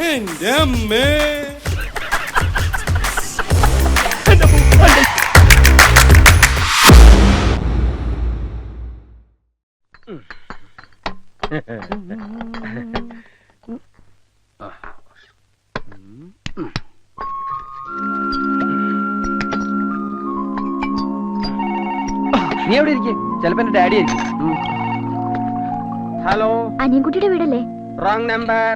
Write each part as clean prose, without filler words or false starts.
എന്റെ അമ്മേ. നീ എവിടെ ഇരിക്കും? ചിലപ്പോ എന്റെ ഡാഡി ആയിരിക്കും. ഹലോ, അനിയൻകുട്ടിയുടെ വീടല്ലേ? Wrong number.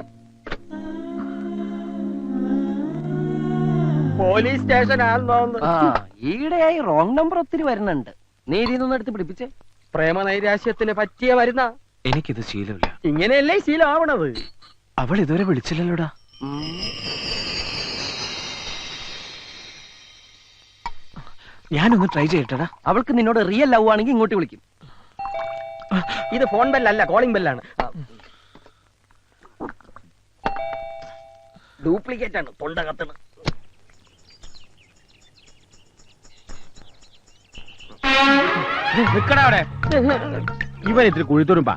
പോലീസ് സ്റ്റേഷൻ ആണെന്ന് തോന്നുന്നു. ഈയിടെയായി റോങ് നമ്പർ ഒത്തിരി വരുന്നുണ്ട്. നീ ഇതിന്നൊന്നും എടുത്ത് പിടിപ്പിച്ചേ. പ്രേമനൈരാശ്യത്തിന് പറ്റിയ വരുന്ന. എനിക്കിത് ശീലമില്ല. ഇങ്ങനെയല്ലേ ശീലം ആവണത്? അവൾ ഇതുവരെ വിളിച്ചില്ലല്ലോടാ. ഞാനൊന്ന് ട്രൈ ചെയ്യട്ടെടാ. അവൾക്ക് നിന്നോട് റിയൽ ലവ് ആണെങ്കിൽ ഇങ്ങോട്ട് വിളിക്കും. ഇത് ഫോൺ ബെല്ലല്ല, കോളിംഗ് ബെല്ലാണ്. ഡ്യൂപ്ലിക്കേറ്റ് ആണ്, തൊണ്ട കത്തണ്. നിക്കടാ അവിടെ. ഇവൻ ഇത്തിരി കുഴിത്തുരുമ്പാ.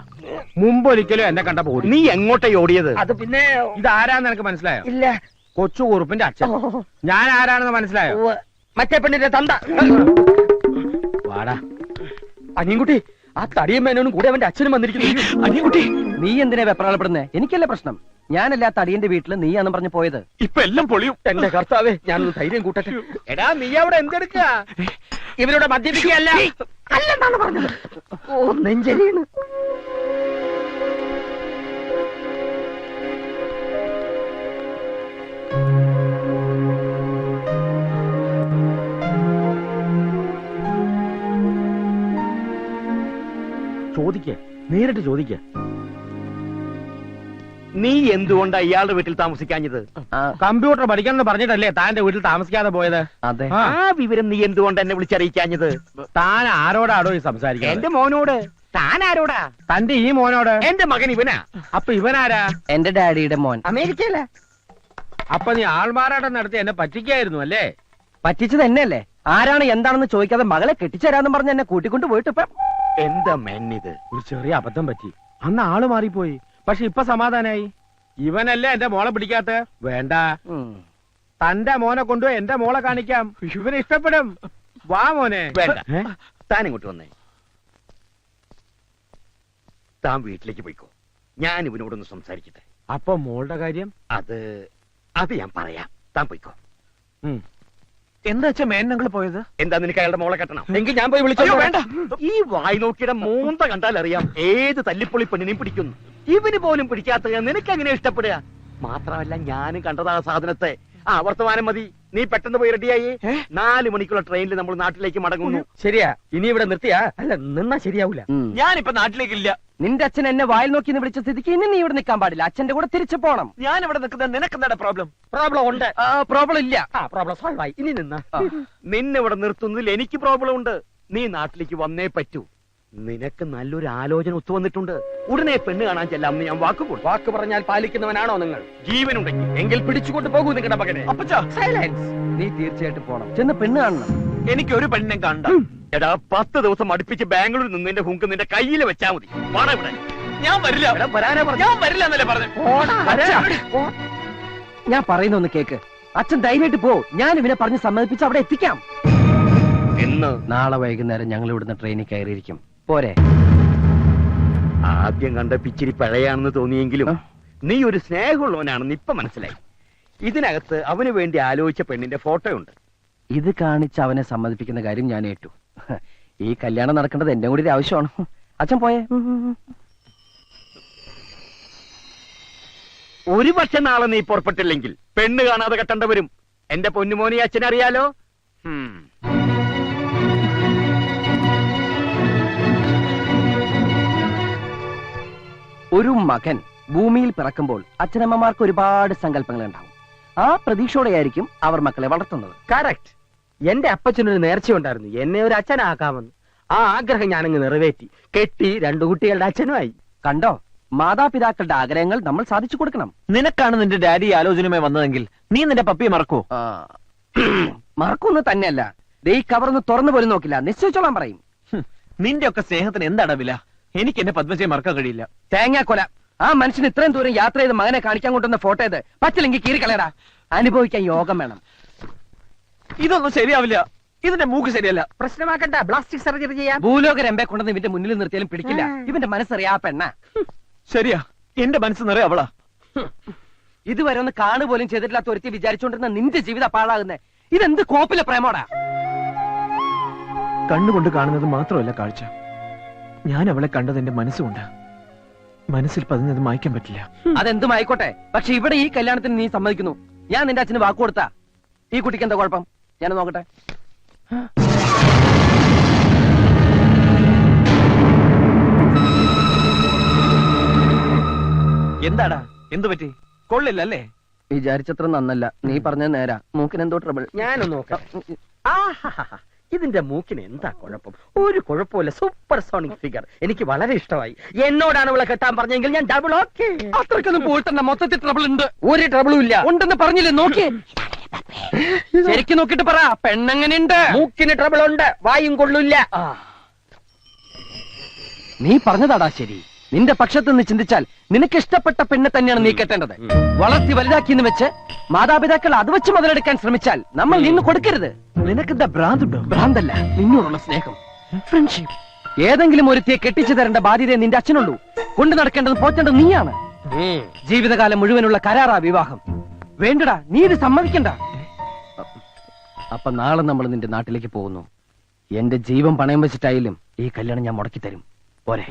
മുമ്പ് ഒരിക്കലും എന്നെ കണ്ടപ്പോ ഓടി. നീ എങ്ങോട്ടേ ഓടിയത്? അത് പിന്നെ ഇതാരാന്ന് എനിക്ക് മനസ്സിലായോ? ഇല്ല. കൊച്ചു കുറുപ്പിന്റെ അച്ഛൻ. ഞാൻ ആരാണെന്ന് മനസ്സിലായോ? മറ്റേ പെണ്ണിന്റെ തന്ത. വാടാ അനിയൻകുട്ടി, ആ തടിയമ്മേനോനും കൂടെ അവന്റെ അച്ഛനും വന്നിരിക്കുന്നു. അനിയൻകുട്ടി, നീ എന്തിനാ വെപ്രാളപ്പെടുന്നേ? എനിക്കല്ലേ പ്രശ്നം. ഞാനല്ല ആ തടിയന്റെ വീട്ടില് നീയാന്ന് പറഞ്ഞു പോയത്. ഇപ്പൊ എല്ലാം പൊളിയും. എന്റെ കർത്താവേ, ഞാനൊന്ന് ധൈര്യം കൂട്ടട്ടെ. എടാ, നീ അവിടെ എന്തെടുക്കാ? ഇവരോട് മദ്യപിക്കുകയല്ല അല്ലെന്നാണ് പറഞ്ഞത്. ഓ, നെഞ്ചരിയാണ്. ചോദിക്ക, നേരിട്ട് ചോദിക്ക. നീ എന്തുകൊണ്ടാ ഇയാളുടെ വീട്ടിൽ താമസിക്കാഞ്ഞത്? കമ്പ്യൂട്ടർ പഠിക്കാന്ന് പറഞ്ഞിട്ടല്ലേ താന്റെ വീട്ടിൽ താമസിക്കാതെ പോയത്? അതെ. ആ വിവരം നീ എന്തുകൊണ്ട് എന്നെ വിളിച്ചറിയിക്കാഞ്ഞത്? താൻ ആരോടാടോ ഈ സംസാരിക്കുന്നത്? എന്റെ മോനോട്. താൻ ആരോടാ? തന്റെ ഈ മോനോട്. എന്റെ മകൻ ഇവനാ. അപ്പൊ ഇവനാരാ? എന്റെ ഡാഡിയുടെ മോൻ. അമേരിക്കയില. അപ്പൊ നീ ആൾമാറാട്ടം നടത്തി എന്നെ പറ്റിക്കായിരുന്നു അല്ലേ? പറ്റിച്ചത് എന്നെയല്ലേ? ആരാണ് എന്താണെന്ന് ചോദിക്കാതെ മകളെ കെട്ടിച്ചേരാന്ന് പറഞ്ഞ് എന്നെ കൂട്ടിക്കൊണ്ട് പോയിട്ട് ഇപ്പൊ എന്താ മെന്നിത്? ഒരു ചെറിയ അബദ്ധം പറ്റി. അന്ന് ആള് മാറിപ്പോയി. പക്ഷെ ഇപ്പൊ സമാധാനായി. ഇവനല്ലേ എന്റെ മോളെ പിടിക്കാത്ത? വേണ്ട, തന്റെ മോനെ കൊണ്ടു എന്റെ മോളെ കാണിക്കാം. ഇവന് ഇഷ്ടപ്പെടും. വാ മോനെ. വേണ്ട, താൻ ഇങ്ങോട്ട് വന്നേ. താൻ വീട്ടിലേക്ക് പോയിക്കോ. ഞാൻ ഇവനോടൊന്ന് സംസാരിക്കട്ടെ. അപ്പൊ മോളുടെ കാര്യം? അത് ഞാൻ പറയാം. താൻ പോയിക്കോ. എന്താ വെച്ചാ മേനങ്ങൾ പോയത്? എന്താ, നിനക്ക് അയാളുടെ മോളെ കെട്ടണം? എങ്കിൽ ഞാൻ പോയി വിളിച്ചോ. വേണ്ട. ഈ വായി നോക്കിയുടെ മൂന്ത കണ്ടാൽ അറിയാം ഏത് തല്ലിപ്പൊളി പെണ്ണിനെയും പിടിക്കുന്നു. ഇവന് പോലും പിടിക്കാത്ത നിനക്ക് എങ്ങനെ ഇഷ്ടപ്പെടുക? മാത്രമല്ല, ഞാനും കണ്ടതാ സാധനത്തെ. വർത്തമാനം മതി. നീ പെട്ടെന്ന് പോയി റെഡിയായി. 4 മണിക്കുള്ള ട്രെയിനിൽ നമ്മൾ നാട്ടിലേക്ക് മടങ്ങുന്നു. ശരിയാ. ഇനി ഇവിടെ നിർത്തിയാ അല്ല നിന്നാ ശരിയാവൂല. ഞാനിപ്പോ നാട്ടിലേക്കില്ല. നിന്റെ അച്ഛൻ എന്നെ വായിൽ നോക്കി വിളിച്ച സ്ഥിതിക്ക് ഇനി നീ ഇവിടെ നിൽക്കാൻ പാടില്ല. അച്ഛന്റെ കൂടെ തിരിച്ചു പോണം. ഞാൻ ഇവിടെ നിൽക്കുന്നത് നിനക്ക് എന്താണ് പ്രോബ്ലം? പ്രോബ്ലം ഉണ്ട്. പ്രോബ്ലം ഇല്ല. പ്രോബ്ലം സോൾവ് ആയി. ഇനി നിന്നെ ഇവിടെ നിർത്തുന്നതിൽ എനിക്ക് പ്രോബ്ലം ഉണ്ട്. നീ നാട്ടിലേക്ക് വന്നേ പറ്റൂ. നിനക്ക് നല്ലൊരു ആലോചന ഒത്തുവന്നിട്ടുണ്ട്. ഉടനെ പെണ്ണ് കാണാൻ ചെല്ലാമെന്ന് ഞാൻ വാക്ക് പറഞ്ഞാൽ പാലിക്കുന്നവനാണോ നിങ്ങൾ? ജീവനുണ്ടെങ്കിൽ എങ്കിൽ പിടിച്ചുകൊണ്ട് പോകൂ നിങ്ങളുടെ മകനെ. അപ്പച്ചാ, സൈലൻസ്. നീ തീർച്ചയായിട്ടും പോണം. ചെന്ന് പെണ്ണ് കാണണം. എനിക്ക് ഒരു പെണ്ണിനെ കണ്ട. എടാ, 10 ദിവസം അടുപ്പിച്ച് ബാംഗ്ലൂരിൽ നിന്റെ ഹുങ്ക് നിന്റെ കയ്യിൽ വെച്ചാ മതി. വാടാ ഇവിടെ. ഞാൻ വരില്ല. ഞാൻ വരില്ല എന്നല്ലേ പറഞ്ഞു. ഞാൻ പറയുന്ന ഒന്ന് കേക്ക്. അച്ഛൻ ധൈര്യമായിട്ട് പോ. ഞാൻ ഇവനെ പറഞ്ഞ് സമ്മതിപ്പിച്ച് അവിടെ എത്തിക്കാം. നാളെ വൈകുന്നേരം ഞങ്ങൾ ഇവിടുന്ന് ട്രെയിനിൽ കയറിയിരിക്കും. പോരെ? ആദ്യം കണ്ട പിച്ചിരി പഴയാണെന്ന് തോന്നിയെങ്കിലും നീ ഒരു സ്നേഹമുള്ളവനാണെന്ന് ഇപ്പൊ മനസ്സിലായി. ഇതിനകത്ത് അവന് വേണ്ടി ആലോചിച്ച പെണ്ണിന്റെ ഫോട്ടോ ഉണ്ട്. ഇത് കാണിച്ച് അവനെ സമ്മതിപ്പിക്കുന്ന കാര്യം ഞാൻ ഏറ്റു. ഈ കല്യാണം നടക്കേണ്ടത് എന്റെ കൂടി ഒരു ആവശ്യമാണ്. അച്ഛൻ പോയേ. ഒരു പക്ഷെ നാളെ നീ പുറപ്പെട്ടില്ലെങ്കിൽ പെണ്ണ് കാണാതെ കെട്ടേണ്ട വരും. എന്റെ പൊന്നുമോനി അച്ഛനറിയാലോ. ഒരു മകൻ ഭൂമിയിൽ പിറക്കുമ്പോൾ അച്ഛനമ്മമാർക്ക് ഒരുപാട് സങ്കല്പങ്ങൾ ഉണ്ടാവും. ആ പ്രതീക്ഷയോടെയായിരിക്കും അവർ മക്കളെ വളർത്തുന്നത്. കറക്റ്റ്. എന്റെ അപ്പച്ചനൊരു നേർച്ചയുണ്ടായിരുന്നു, എന്നെ ഒരു അച്ഛനാക്കാമെന്ന്. ആ ആഗ്രഹം ഞാനങ്ങ് നിറവേറ്റി. കെട്ടി 2 കുട്ടികളുടെ അച്ഛനുമായി. കണ്ടോ, മാതാപിതാക്കളുടെ ആഗ്രഹങ്ങൾ നമ്മൾ സാധിച്ചു കൊടുക്കണം. നിനക്കാണ് നിന്റെ ഡാഡി ആലോചനയുമായി വന്നതെങ്കിൽ നീ നിന്റെ പപ്പിയെ മറക്കോ? മറക്കൊന്നു തന്നെയല്ല. ഈ കവറൊന്ന് തുറന്നു പോലും നോക്കില്ല. നിശ്ചയിച്ചോളാൻ പറയും. നിന്റെ ഒക്കെ സ്നേഹത്തിന് എന്താണ് വില? എനിക്ക് എന്റെ പത്മജയെ മറക്കാൻ കഴിയില്ല. തേങ്ങാക്കൊല. ആ മനുഷ്യന് ഇത്രയും ദൂരം യാത്ര ചെയ്ത് മകനെ കാണിക്കാൻ കൊണ്ടുവന്ന ഫോട്ടോ ഇത് പറ്റില്ലെങ്കിൽ കീറിക്കളയടാ. അനുഭവിക്കാൻ യോഗം വേണം. ഇതൊന്നും ശരിയാവില്ല. ഇതിന്റെ മൂക്ക് ശരിയല്ല. പ്രശ്നമാക്കണ്ട, പ്ലാസ്റ്റിക് സർജറി ചെയ്യാം. ഭൂലോക രമ്പെ കൊണ്ടുവന്ന് ഇവന്റെ മുന്നിൽ നിർത്തിയാലും പിടിക്കില്ല. ഇവന്റെ മനസ്സറിയാ പെണ്ണ. ശരിയാ, എന്റെ മനസ്സ് നിറയെ അവളാ. ഇതുവരെ ഒന്ന് കാണുപോലും ചെയ്തിട്ടില്ലാത്ത ഒരുത്തി വിചാരിച്ചുകൊണ്ടിരുന്ന നിന്റെ ജീവിതം പാഴാകുന്നേ. ഇതെന്ത് കോപ്പിലെ പ്രേമോടാ. കണ്ണുകൊണ്ട് കാണുന്നത് മാത്രമല്ല കാഴ്ച. ഞാൻ അവളെ കണ്ടത് എന്റെ മനസ്സുകൊണ്ട്. മനസ്സിൽ പതിഞ്ഞത് മായ്ക്കാൻ പറ്റില്ല. അതെന്തും ആയിക്കോട്ടെ, പക്ഷെ ഇവിടെ ഈ കല്യാണത്തിന് നീ സമ്മതിക്കുന്നു. ഞാൻ നിന്റെ അച്ഛന് വാക്ക് കൊടുത്താ. ഈ കുട്ടിക്ക് എന്താ കുഴപ്പം? ഞാൻ നോക്കട്ടെ. എന്താടാ, എന്തു പറ്റി? കൊള്ളില്ലല്ലേ? വിചാരിച്ചത്ര നന്നല്ല. നീ പറഞ്ഞത് നേരാ. മൂക്കിനെന്തോ ട്രബിൾ. ഞാനൊന്ന് നോക്കാം. ഇതിന്റെ മൂക്കിന് എന്താ കുഴപ്പം? ഒരു കുഴപ്പമില്ല. Super sonic figure. എനിക്ക് വളരെ ഇഷ്ടമായി. എന്നോടാണ് അവളെ കെട്ടാൻ പറഞ്ഞെങ്കിൽ ഞാൻ ഡബിൾ ഓക്കെ. അത്രക്കൊന്നും പോയിട്ടല്ല. മൊത്തത്തിൽ ട്രബിൾ ഉണ്ട്. ഒരു ട്രബിളും ഇല്ല. ഉണ്ടെന്ന് പറഞ്ഞില്ലേ? നോക്കി ശരിക്കും നോക്കിട്ട് പറ. പെണ്ണെങ്ങനെയുണ്ട്? മൂക്കിന് ട്രബിൾ ഉണ്ട്, വായും കൊള്ളില്ല. നീ പറഞ്ഞതാടാ ശരി. നിന്റെ പക്ഷത്ത് നിന്ന് ചിന്തിച്ചാൽ നിനക്ക് ഇഷ്ടപ്പെട്ട പെണ്ണ് തന്നെയാണ് നീ കെട്ടേണ്ടത്. വളർത്തി വലുതാക്കിയെന്ന് വെച്ച് മാതാപിതാക്കൾ അത് വെച്ച് മുതലെടുക്കാൻ ശ്രമിച്ചാൽ നമ്മൾ നിന്ന് കൊടുക്കരുത്. നിനക്കെന്താ ഭ്രാന്തുണ്ടോ? ഭ്രാന്തല്ല, നിന്നോടുള്ള സ്നേഹം, ഫ്രണ്ട്ഷിപ്പ്. ഏതെങ്കിലും ഒരുത്തിയെ കെട്ടിച്ചു തരേണ്ട ബാധ്യതയെ നിന്റെ അച്ഛനുള്ളൂ. കൊണ്ടു നടക്കേണ്ടത് പോറ്റേണ്ടത് നീയാണ്. ജീവിതകാലം മുഴുവനുള്ള കരാറാ വിവാഹം. വേണ്ടടാ, നീ ഇത് സമ്മതിക്കണ്ട. അപ്പൊ നാളെ നമ്മൾ നിന്റെ നാട്ടിലേക്ക് പോകുന്നു. എന്റെ ജീവൻ പണയം വെച്ചിട്ടായാലും ഈ കല്യാണം ഞാൻ മുടക്കി തരും. പോരെ?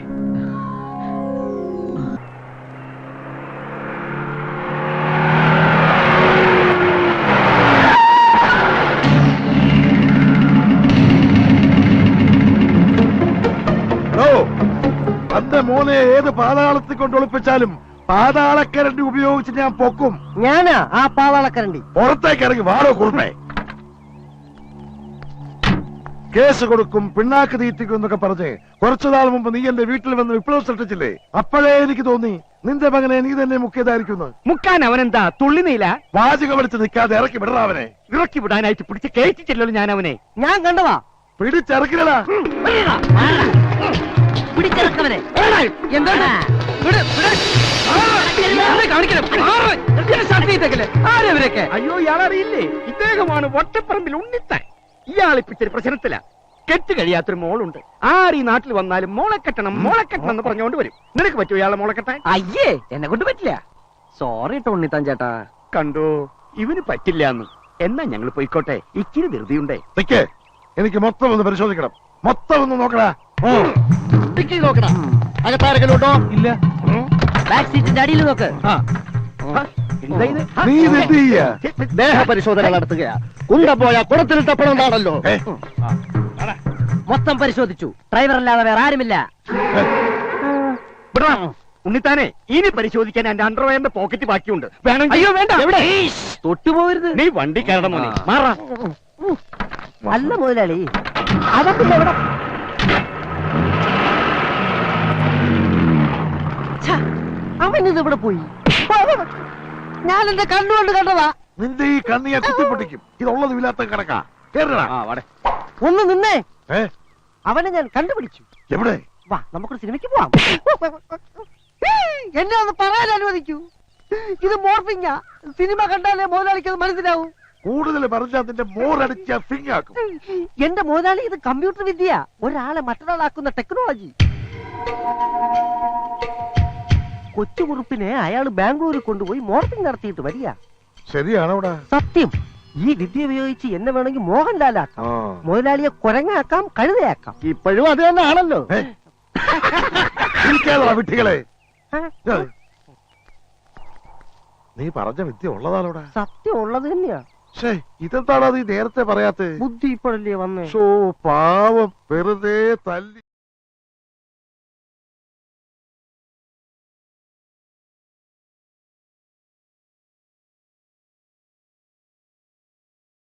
തന്റെ മോനെ ഏത് പാതാളത്തിൽ കൊണ്ട് ഒളിപ്പിച്ചാലും പാതാളക്കരണ്ടി ഉപയോഗിച്ച് ഞാൻ പൊക്കും. ഞാനാ ആ പാതാളക്കരണ്ടി. പുറത്തേക്ക് ഇറങ്ങി വാടോ കുറുമേ. കേസ് കൊടുക്കും, പിണ്ണാക്ക് തീറ്റിക്കും എന്നൊക്കെ പറഞ്ഞ് കുറച്ചുനാൾ മുമ്പ് നീ എന്റെ വീട്ടിൽ വന്ന് വിപ്ലവം സൃഷ്ടിച്ചില്ലേ? അപ്പോഴേ എനിക്ക് തോന്നി നിന്റെ മകനെ നീ തന്നെ മുക്കിയതായിരിക്കുന്നു. മുക്കാൻ അവനെന്താ തുള്ളിനീല? വാചകം വലിച്ച് നിൽക്കാതെ ഇറക്കി വിടറ അവനെ. ഇറക്കി വിടാനായിട്ട് പിടിച്ച് കയറ്റിച്ചല്ലോ ഞാൻ അവനെ. ഞാൻ കണ്ടതാ. പിടിച്ചിറക്കില്ലടാ. പിടിച്ചിറക്കവനെ. എന്താണ് ആരവരൊക്കെ? അയ്യോ, ഇയാളറിയില്ലേ? ഇദ്ദേഹമാണ് വട്ടപ്പറമ്പിൽ ഉണ്ണിത്താൻ. ഇയാളിപ്പിച്ചൊരു പ്രശ്നത്തില. കെട്ട് കഴിയാത്തൊരു മോളുണ്ട്. ആര് ഈ നാട്ടിൽ വന്നാലും മോളെ കെട്ടണം എന്ന് പറഞ്ഞുകൊണ്ട് വരും. നിനക്ക് പറ്റുമോ ഇയാളെ മോളെ കെട്ടാൻ? അയ്യേ, എന്നെ കൊണ്ട് പറ്റില്ല. സോറി ട്ടോ ഉണ്ണിത്താൻ ചേട്ടാ. കണ്ടോ, ഇവന് പറ്റില്ല എന്ന്. എന്നാ ഞങ്ങൾ പോയിക്കോട്ടെ, ഇച്ചിരി ധൃതിയുണ്ടേ. നിക്ക്, എനിക്ക് മൊത്തം ഒന്ന് പരിശോധിക്കണം. മൊത്തം ഒന്ന് നോക്കടാ. നോക്കണം. അകത്താരെങ്കിലും ഉണ്ടോ? ഇല്ല. ബാക്ക് സീറ്റിന്റെ അടിയിൽ നോക്ക്. നീ ഇത് എന്ത് ചെയ്യാ? ദേഹ പരിശോധന നടത്തുകയാ. കുണ്ട പോയ കുടത്തിൽ തപ്പണുണ്ടാണല്ലോ. മൊത്തം പരിശോധിച്ചു. ഡ്രൈവർ അല്ലാതെ വേറെ ആരുമില്ല. ഉണ്ണിത്താനെ, ഇനി പരിശോധിക്കാൻ എന്റെ അണ്ടർവെയറിന്റെ പോക്കറ്റ് ബാക്കിയുണ്ട്. വേണം. അയ്യോ വേണ്ട. എവിടെ? തൊട്ടുപോകരുത്. നീ വണ്ടി കയറണം മോനെ. മാറാ. അല്ല മുതലാളി, അതൊക്കെ എവിടെ? അവനിത് ഇവിടെ പോയി. ഞാൻ എന്റെ കണ്ണുകൊണ്ട് കണ്ടതാ. നിന്റെ ഈ കണ്ണിയെ കുത്തിപ്പൊട്ടിക്കും. ഇതുള്ളതും ഇല്ലാത്ത കണക്കാ. കേറടാ. ഒന്ന് നിന്നേ. ഏ? അവനെ ഞാൻ കണ്ടുപിടിച്ചു. എവിടെ? വാ, നമുക്കൊരു സിനിമയ്ക്ക് പോവാം. എന്നെ ഒന്ന് പറയാൻ അനുവദിക്കൂ. ഇത് മോർഫിങ്ങാ. സിനിമ കണ്ടാലേ മുതലാളിക്ക് അത് മനസ്സിലാവൂ. കൂടുതൽ പറഞ്ഞാൽ നിന്റെ മോറടിച്ച ഫിങ്ങാക്കും. എന്റെ മുതലാളി, ഇത് കമ്പ്യൂട്ടർ വിദ്യ. ഒരാളെ മറ്റൊരാളാക്കുന്ന ടെക്നോളജി. കൊച്ചുകുറുപ്പിനെ അയാൾ ബാംഗ്ലൂരിൽ കൊണ്ടുപോയി മോർഫിംഗ് നടത്തിയിട്ട് വരിക. ശരിയാണോടാ? സത്യം. ഈ വിദ്യ ഉപയോഗിച്ച് എന്നെ വേണമെങ്കിൽ മോഹൻലാലാക്കാം, മുതലാളിയെ കുരങ്ങാക്കാം, കഴുതയാക്കാം. ഇപ്പോഴും അത് തന്നെ ആണല്ലോ. വിട്ടികളെ, നീ പറഞ്ഞ വിദ്യ ഉള്ളതാണോടാ? സത്യം ഉള്ളത് തന്നെയാ. ഇതെന്താണോ നീ നേരത്തെ പറയാത്ത? ബുദ്ധി ഇപ്പോഴല്ലേ വന്നേ. പാവം, വെറുതെ തല്ലി.